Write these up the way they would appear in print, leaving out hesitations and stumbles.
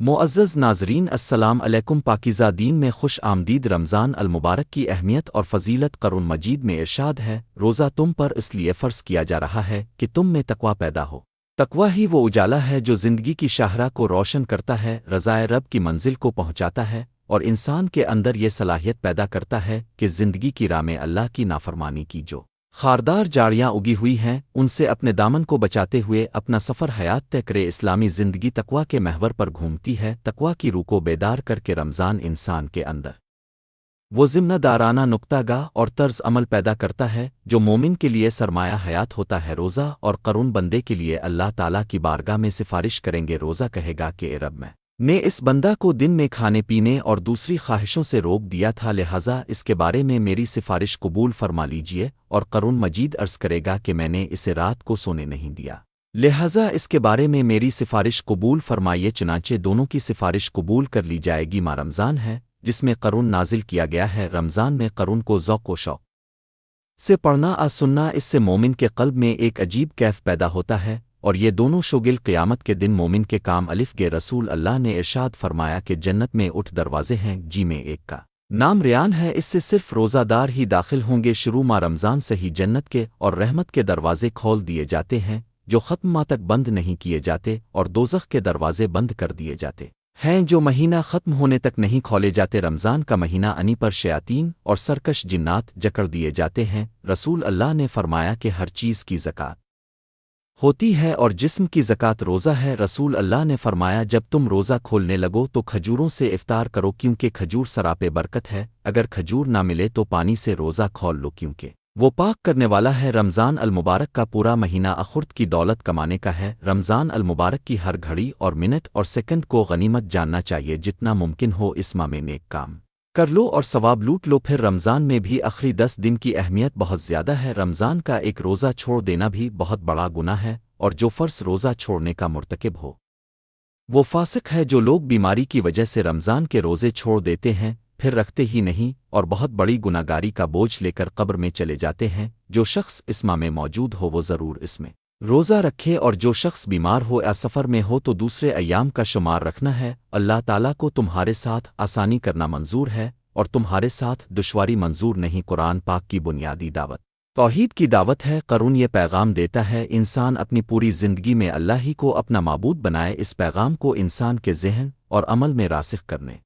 معزز ناظرین السلام علیکم پاکیزہ دین میں خوش آمدید رمضان المبارک کی اہمیت اور فضیلت قرآن مجید میں ارشاد ہے روزہ تم پر اس لیے فرض کیا جا رہا ہے کہ تم میں تقوی پیدا ہو تقوی ہی وہ اجالا ہے جو زندگی کی شاہراہ کو روشن کرتا ہے رضائے رب کی منزل کو پہنچاتا ہے اور انسان کے اندر یہ صلاحیت پیدا کرتا ہے کہ زندگی کی راہ میں اللہ کی نافرمانی کی جو خاردار جاڑیاں اگی ہوئی ہیں ان سے اپنے دامن کو بچاتے ہوئے اپنا سفر حیات طے کرے اسلامی زندگی تقوی کے محور پر گھومتی ہے تقوی کی روح کو بیدار کر کے رمضان انسان کے اندر وہ ذمہ دارانہ نقطہ گاہ اور طرز عمل پیدا کرتا ہے جو مومن کے لیے سرمایہ حیات ہوتا ہے روزہ اور قرون بندے کے لیے اللہ تعالیٰ کی بارگاہ میں سفارش کریں گے روزہ کہے گا کہ اے رب میں اس بندہ کو دن میں کھانے پینے اور دوسری خواہشوں سے روک دیا تھا لہٰذا اس کے بارے میں میری سفارش قبول فرما لیجیے اور قرون مجید عرض کرے گا کہ میں نے اسے رات کو سونے نہیں دیا لہٰذا اس کے بارے میں میری سفارش قبول فرمائیے چنانچہ دونوں کی سفارش قبول کر لی جائے گی ماہ رمضان ہے جس میں قرون نازل کیا گیا ہے رمضان میں قرون کو ذوق و شوق سے پڑھنا سننا اس سے مومن کے قلب میں ایک عجیب کیف پیدا ہوتا ہے اور یہ دونوں شوگل قیامت کے دن مومن کے کام الف گے رسول اللہ نے ارشاد فرمایا کہ جنت میں 8 دروازے ہیں جی میں ایک کا نام ریان ہے اس سے صرف روزہ دار ہی داخل ہوں گے شروع ماہ رمضان سے ہی جنت کے اور رحمت کے دروازے کھول دیے جاتے ہیں جو ختم ماہ تک بند نہیں کیے جاتے اور دوزخ کے دروازے بند کر دیے جاتے ہیں جو مہینہ ختم ہونے تک نہیں کھولے جاتے رمضان کا مہینہ انی پر شیاطین اور سرکش جنات جکڑ دیے جاتے ہیں رسول اللہ نے فرمایا کہ ہر چیز کی زکوٰۃ ہوتی ہے اور جسم کی زکوٰۃ روزہ ہے رسول اللہ نے فرمایا جب تم روزہ کھولنے لگو تو کھجوروں سے افطار کرو کیونکہ کھجور سراپے برکت ہے اگر کھجور نہ ملے تو پانی سے روزہ کھول لو کیونکہ وہ پاک کرنے والا ہے رمضان المبارک کا پورا مہینہ اخرت کی دولت کمانے کا ہے رمضان المبارک کی ہر گھڑی اور منٹ اور سیکنڈ کو غنیمت جاننا چاہیے جتنا ممکن ہو اس ماہ میں نیک کام کر لو اور ثواب لوٹ لو پھر رمضان میں بھی آخری 10 دن کی اہمیت بہت زیادہ ہے رمضان کا ایک روزہ چھوڑ دینا بھی بہت بڑا گناہ ہے اور جو فرض روزہ چھوڑنے کا مرتکب ہو وہ فاسق ہے جو لوگ بیماری کی وجہ سے رمضان کے روزے چھوڑ دیتے ہیں پھر رکھتے ہی نہیں اور بہت بڑی گناہگاری کا بوجھ لے کر قبر میں چلے جاتے ہیں جو شخص اس ماہ میں موجود ہو وہ ضرور اس میں روزہ رکھے اور جو شخص بیمار ہو یا سفر میں ہو تو دوسرے ایام کا شمار رکھنا ہے اللہ تعالیٰ کو تمہارے ساتھ آسانی کرنا منظور ہے اور تمہارے ساتھ دشواری منظور نہیں قرآن پاک کی بنیادی دعوت توحید کی دعوت ہے قرون یہ پیغام دیتا ہے انسان اپنی پوری زندگی میں اللہ ہی کو اپنا معبود بنائے اس پیغام کو انسان کے ذہن اور عمل میں راسخ کرنے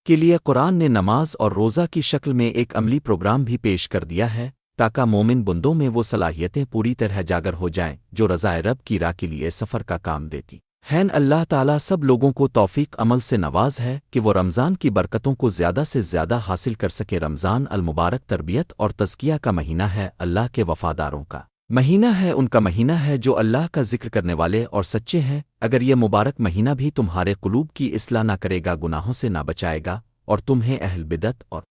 کے لیے قرآن نے نماز اور روزہ کی شکل میں ایک عملی پروگرام بھی پیش کر دیا ہے تاکہ مومن بندوں میں وہ صلاحیتیں پوری طرح جاگر ہو جائیں جو رضائے رب کی راہ کے لیے سفر کا کام دیتی ہیں اللہ تعالیٰ سب لوگوں کو توفیق عمل سے نواز ہے کہ وہ رمضان کی برکتوں کو زیادہ سے زیادہ حاصل کر سکے رمضان المبارک تربیت اور تزکیہ کا مہینہ ہے اللہ کے وفاداروں کا مہینہ ہے ان کا مہینہ ہے جو اللہ کا ذکر کرنے والے اور سچے ہیں اگر یہ مبارک مہینہ بھی تمہارے قلوب کی اصلاح نہ کرے گا گناہوں سے نہ بچائے گا اور تمہیں اہل بدعت اور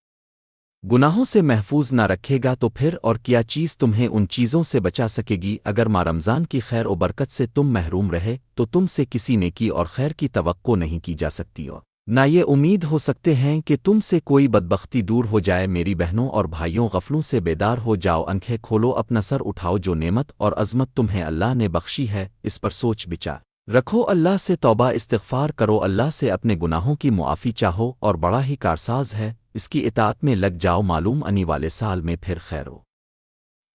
گناہوں سے محفوظ نہ رکھے گا تو پھر اور کیا چیز تمہیں ان چیزوں سے بچا سکے گی اگر ماہ رمضان کی خیر و برکت سے تم محروم رہے تو تم سے کسی نیکی اور خیر کی توقع نہیں کی جا سکتی اور نہ یہ امید ہو سکتے ہیں کہ تم سے کوئی بدبختی دور ہو جائے میری بہنوں اور بھائیوں غفلوں سے بیدار ہو جاؤ آنکھیں کھولو اپنا سر اٹھاؤ جو نعمت اور عظمت تمہیں اللہ نے بخشی ہے اس پر سوچ بچار رکھو اللہ سے توبہ استغفار کرو اللہ سے اپنے گناہوں کی معافی چاہو اور بڑا ہی کارساز ہے اس کی اطاعت میں لگ جاؤ معلوم آنے والے سال میں پھر خیر و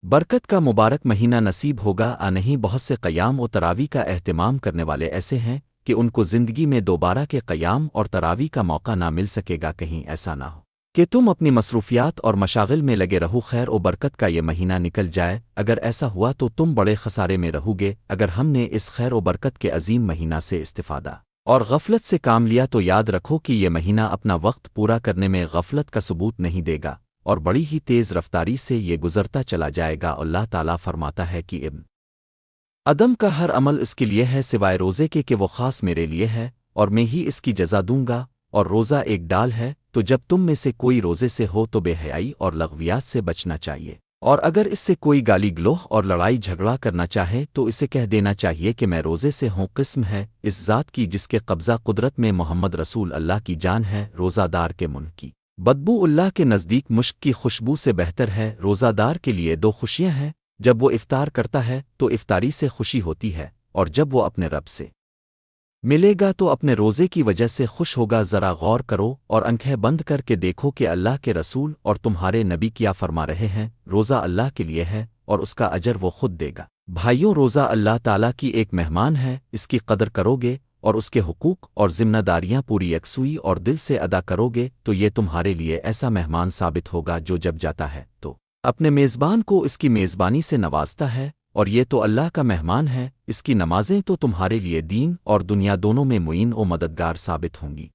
برکت کا مبارک مہینہ نصیب ہوگا نہیں بہت سے قیام و تراوی کا اہتمام کرنے والے ایسے ہیں کہ ان کو زندگی میں دوبارہ کے قیام اور تراوی کا موقع نہ مل سکے گا کہیں ایسا نہ ہو کہ تم اپنی مصروفیات اور مشاغل میں لگے رہو خیر و برکت کا یہ مہینہ نکل جائے اگر ایسا ہوا تو تم بڑے خسارے میں رہو گے اگر ہم نے اس خیر و برکت کے عظیم مہینہ سے استفادہ اور غفلت سے کام لیا تو یاد رکھو کہ یہ مہینہ اپنا وقت پورا کرنے میں غفلت کا ثبوت نہیں دے گا اور بڑی ہی تیز رفتاری سے یہ گزرتا چلا جائے گا اللہ تعالیٰ فرماتا ہے کہ ابن آدم کا ہر عمل اس کے لیے ہے سوائے روزے کے کہ وہ خاص میرے لیے ہے اور میں ہی اس کی جزا دوں گا اور روزہ ایک ڈال ہے تو جب تم میں سے کوئی روزے سے ہو تو بے حیائی اور لغویات سے بچنا چاہیے اور اگر اس سے کوئی گالی گلوہ اور لڑائی جھگڑا کرنا چاہے تو اسے کہہ دینا چاہیے کہ میں روزے سے ہوں قسم ہے اس ذات کی جس کے قبضہ قدرت میں محمد رسول اللہ کی جان ہے روزہ دار کے منہ کی بدبو اللہ کے نزدیک مشک کی خوشبو سے بہتر ہے روزہ دار کے لیے 2 خوشیاں ہیں جب وہ افطار کرتا ہے تو افطاری سے خوشی ہوتی ہے اور جب وہ اپنے رب سے ملے گا تو اپنے روزے کی وجہ سے خوش ہوگا، ذرا غور کرو اور آنکھیں بند کر کے دیکھو کہ اللہ کے رسول اور تمہارے نبی کیا فرما رہے ہیں۔ روزہ اللہ کے لیے ہے اور اس کا اجر وہ خود دے گا۔ بھائیوں، روزہ اللہ تعالیٰ کی ایک مہمان ہے، اس کی قدر کرو گے اور اس کے حقوق اور ذمہ داریاں پوری یکسوئی اور دل سے ادا کرو گے تو یہ تمہارے لیے ایسا مہمان ثابت ہوگا جو جب جاتا ہے تو اپنے میزبان کو اس کی میزبانی سے نوازتا ہے، اور یہ تو اللہ کا مہمان ہے، اس کی نمازیں تو تمہارے لیے دین اور دنیا دونوں میں معین و مددگار ثابت ہوں گی۔